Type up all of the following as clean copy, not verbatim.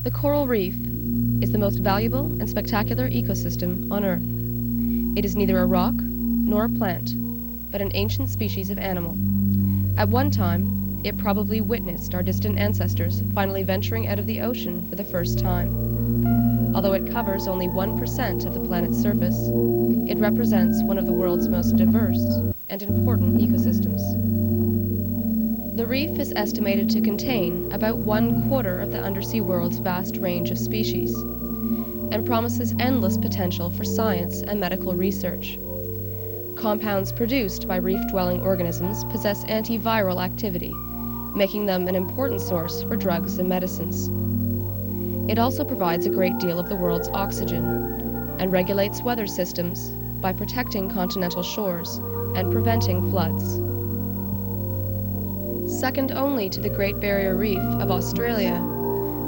The coral reef is the most valuable and spectacular ecosystem on Earth. It is neither a rock nor a plant, but an ancient species of animal. At one time, it probably witnessed our distant ancestors finally venturing out of the ocean for the first time. Although it covers only 1% of the planet's surface, it represents one of the world's most diverse and important ecosystems. The reef is estimated to contain about 1/4 of the undersea world's vast range of species, and promises endless potential for science and medical research. Compounds produced by reef-dwelling organisms possess antiviral activity, making them an important source for drugs and medicines. It also provides a great deal of the world's oxygen and regulates weather systems by protecting continental shores and preventing floods. Second only to the Great Barrier Reef of Australia,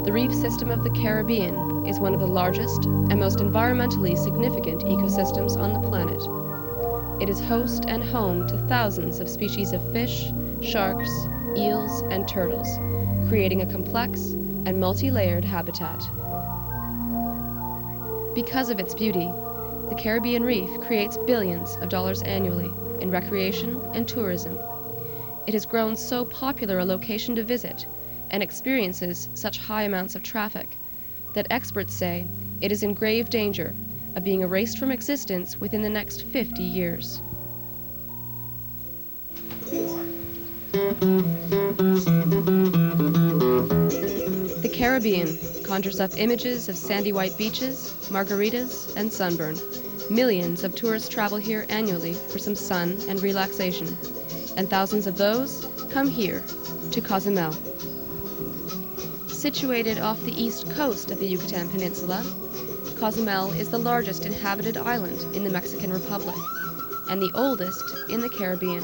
the reef system of the Caribbean is one of the largest and most environmentally significant ecosystems on the planet. It is host and home to thousands of species of fish, sharks, eels, and turtles, creating a complex and multi-layered habitat. Because of its beauty, the Caribbean reef creates billions of dollars annually in recreation and tourism. It has grown so popular a location to visit and experiences such high amounts of traffic that experts say it is in grave danger of being erased from existence within the next 50 years. The Caribbean conjures up images of sandy white beaches, margaritas, and sunburn. Millions of tourists travel here annually for some sun and relaxation, and thousands of those come here to Cozumel. Situated off the east coast of the Yucatan Peninsula, Cozumel is the largest inhabited island in the Mexican Republic and the oldest in the Caribbean.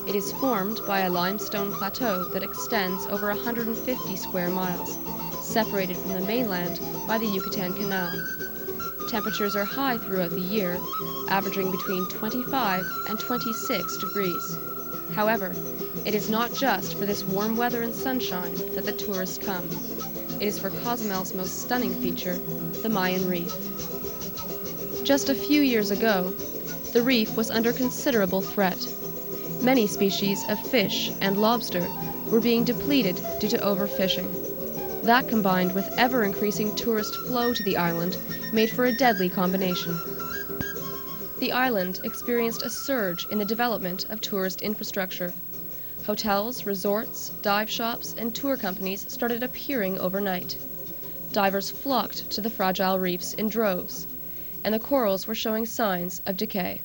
It is formed by a limestone plateau that extends over 150 square miles, separated from the mainland by the Yucatan Canal. Temperatures are high throughout the year, averaging between 25 and 26 degrees. However, it is not just for this warm weather and sunshine that the tourists come. It is for Cozumel's most stunning feature, the Mayan Reef. Just a few years ago, the reef was under considerable threat. Many species of fish and lobster were being depleted due to overfishing. That, combined with ever-increasing tourist flow to the island, made for a deadly combination. The island experienced a surge in the development of tourist infrastructure. Hotels, resorts, dive shops, and tour companies started appearing overnight. Divers flocked to the fragile reefs in droves, and the corals were showing signs of decay.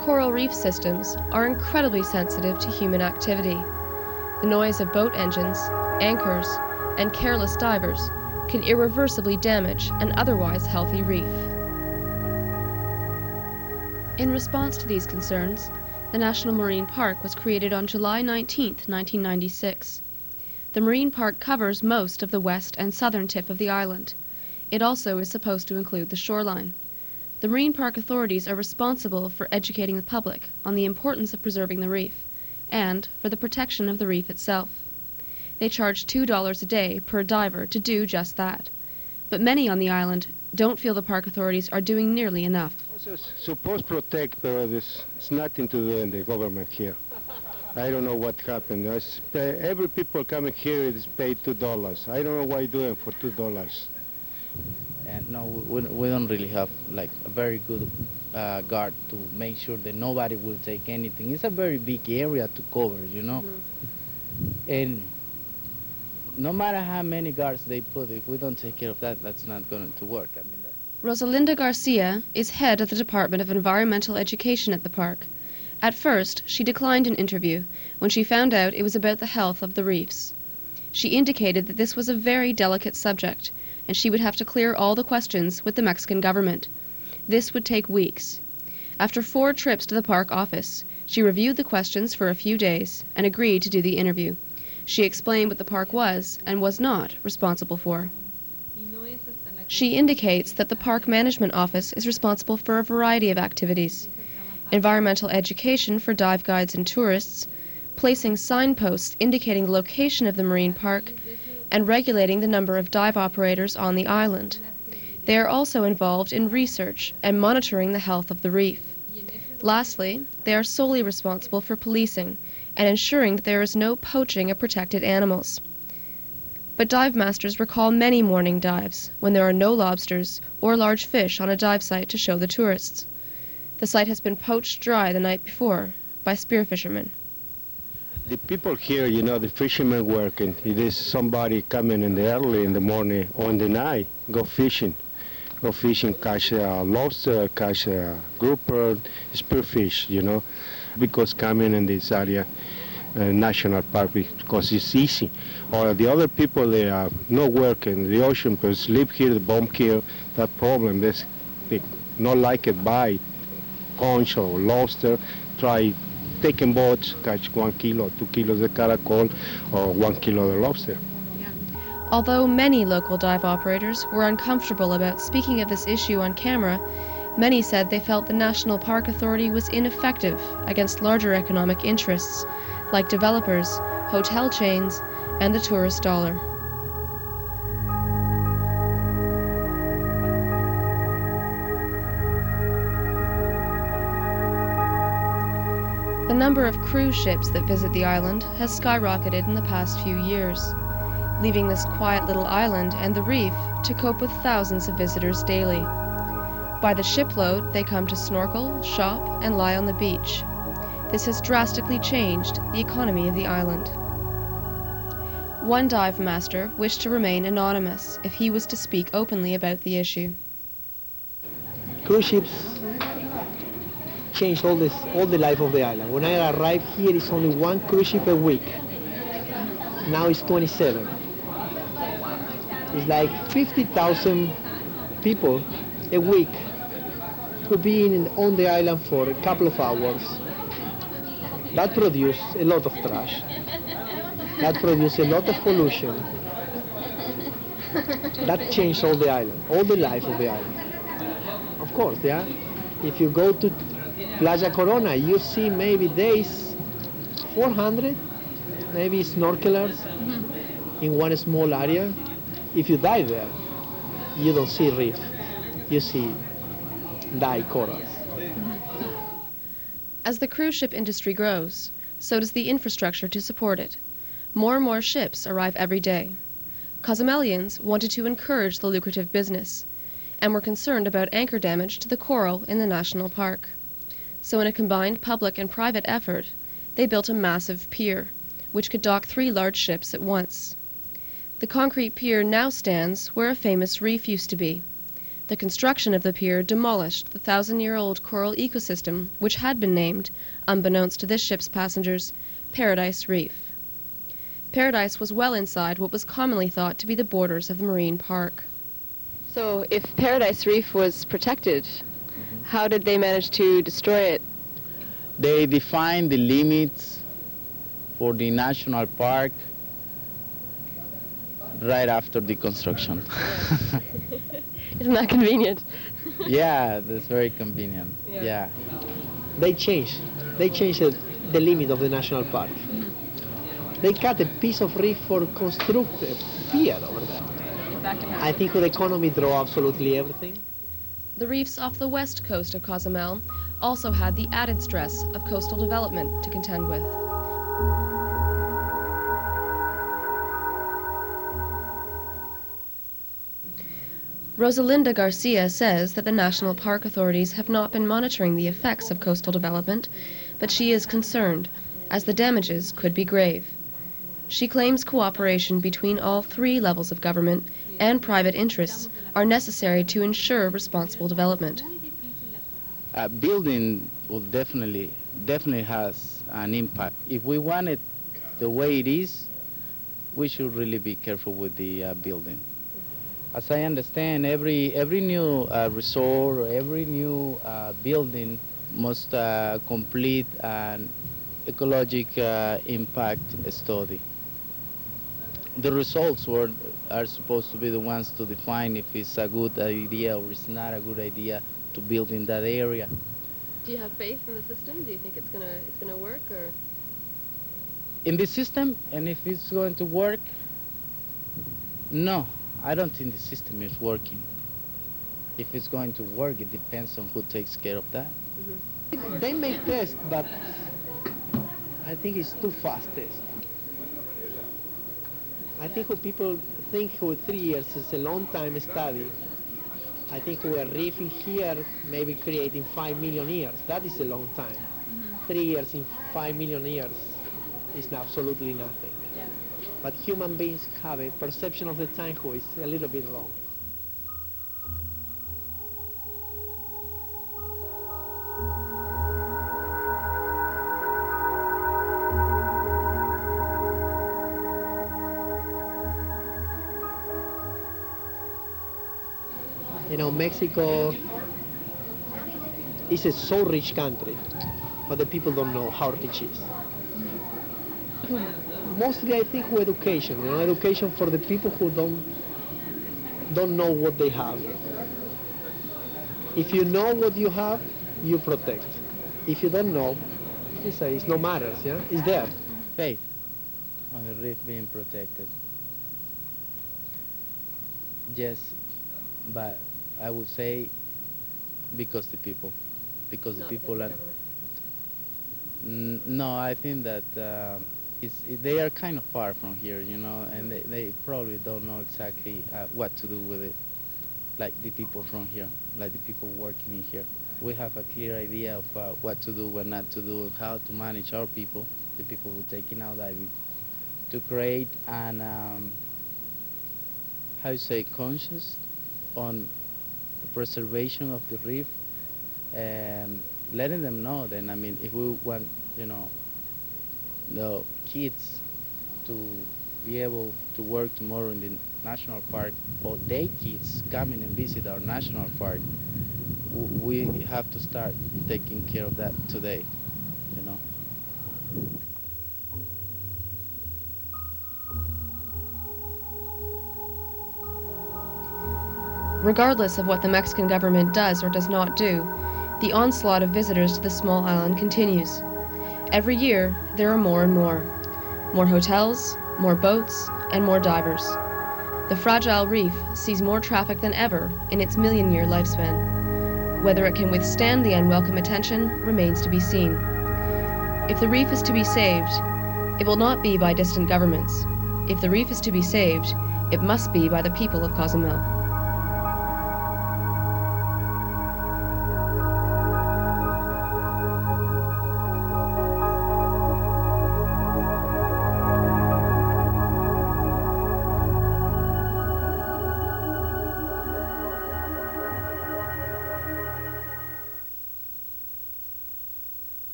Coral reef systems are incredibly sensitive to human activity. The noise of boat engines, anchors, and careless divers can irreversibly damage an otherwise healthy reef. In response to these concerns, the National Marine Park was created on July 19, 1996. The marine park covers most of the west and southern tip of the island. It also is supposed to include the shoreline. The marine park authorities are responsible for educating the public on the importance of preserving the reef and for the protection of the reef itself. They charge $2 a day per diver to do just that. But many on the island don't feel the park authorities are doing nearly enough. It's supposed to protect, but it's nothing to do in the government here. I don't know what happened. Every people coming here is paid $2. I don't know why doing for $2. And no, we don't really have like a very good guard to make sure that nobody will take anything. It's a very big area to cover, you know. Mm-hmm. And no matter how many guards they put, if we don't take care of that, that's not going to work. I mean, Rosalinda Garcia is head of the Department of Environmental Education at the park. At first, she declined an interview when she found out it was about the health of the reefs. She indicated that this was a very delicate subject, and she would have to clear all the questions with the Mexican government. This would take weeks. After 4 trips to the park office, she reviewed the questions for a few days and agreed to do the interview. She explained what the park was and was not responsible for. She indicates that the Park Management Office is responsible for a variety of activities: environmental education for dive guides and tourists, placing signposts indicating the location of the marine park, and regulating the number of dive operators on the island. They are also involved in research and monitoring the health of the reef. Lastly, they are solely responsible for policing and ensuring that there is no poaching of protected animals. But dive masters recall many morning dives when there are no lobsters or large fish on a dive site to show the tourists. The site has been poached dry the night before by spear fishermen. The people here, you know, the fishermen working. It is somebody coming in the early in the morning or in the night, go fishing, catch lobster, catch grouper, spearfish, you know, because coming in this area, national park, because it's easy. Or the other people, they are not working, the ocean, but sleep here, the bomb here, that problem, they not like it, buy conch or lobster, try taking boats, catch 1 kilo, 2 kilos of caracol, or 1 kilo of lobster. Although many local dive operators were uncomfortable about speaking of this issue on camera, many said they felt the National Park Authority was ineffective against larger economic interests, like developers, hotel chains, and the tourist dollar. The number of cruise ships that visit the island has skyrocketed in the past few years, leaving this quiet little island and the reef to cope with thousands of visitors daily. By the shipload, they come to snorkel, shop, and lie on the beach. This has drastically changed the economy of the island. One dive master wished to remain anonymous if he was to speak openly about the issue. Cruise ships changed all the life of the island. When I arrived here, it's only one cruise ship a week. Now it's 27. It's like 50,000 people a week could be on the island for a couple of hours. That produces a lot of trash. That produces a lot of pollution. That changed all the island, all the life of the island. Of course, yeah. If you go to Playa Corona, you see maybe days 400, maybe snorkelers in one small area. If you dive there, you don't see reef, you see dyed corals. As the cruise ship industry grows, so does the infrastructure to support it. More and more ships arrive every day. Cozumelians wanted to encourage the lucrative business and were concerned about anchor damage to the coral in the national park. So in a combined public and private effort, they built a massive pier, which could dock 3 large ships at once. The concrete pier now stands where a famous reef used to be. The construction of the pier demolished the 1,000-year-old coral ecosystem, which had been named, unbeknownst to this ship's passengers, Paradise Reef. Paradise was well inside what was commonly thought to be the borders of the marine park. So if Paradise Reef was protected, how did they manage to destroy it? They defined the limits for the national park right after the construction. Isn't that convenient? Yeah, that's very convenient. Yeah. They changed the limit of the national park. They cut a piece of reef for construct a pier over there. I think the economy drove absolutely everything. The reefs off the west coast of Cozumel also had the added stress of coastal development to contend with. Rosalinda Garcia says that the national park authorities have not been monitoring the effects of coastal development, but she is concerned, as the damages could be grave. She claims cooperation between all 3 levels of government and private interests are necessary to ensure responsible development. Building will definitely has an impact. If we want it the way it is, we should really be careful with the building. As I understand, every new resort or every new building must complete an ecologic impact study. the results are supposed to be the ones to define if it's a good idea or it's not a good idea to build in that area. Do you have faith in the system? Do you think it's gonna work, or? In the system, and if it's going to work, no, I don't think the system is working. If it's going to work, it depends on who takes care of that. They may test, but I think it's too fast test. I think when people think for 3 years is a long time study, I think we're reefing here, maybe creating 5 million years. That is a long time. 3 years in 5 million years is absolutely nothing. Yeah. But human beings have a perception of the time who is a little bit wrong. You know, Mexico is a so rich country, but the people don't know how rich it is. Mostly, I think, for education. You know, education for the people who don't know what they have. If you know what you have, you protect. If you don't know, it's no matters. Yeah, it's there. Faith on the reef being protected. Yes, but I would say because the people Not are. government. No, I think that they are kind of far from here, you know, and they probably don't know exactly what to do with it, like the people from here, like the people working in here. We have a clear idea of what to do, what not to do, how to manage our people, the people we're taking out diving, to create an, how you say, conscious on the preservation of the reef, letting them know then, I mean, if we want, you know, the kids to be able to work tomorrow in the national park, or their kids coming and visit our national park, we have to start taking care of that today, you know. Regardless of what the Mexican government does or does not do, the onslaught of visitors to the small island continues. Every year, there are more and more. More hotels, more boats, and more divers. The fragile reef sees more traffic than ever in its million-year lifespan. Whether it can withstand the unwelcome attention remains to be seen. If the reef is to be saved, it will not be by distant governments. If the reef is to be saved, it must be by the people of Cozumel.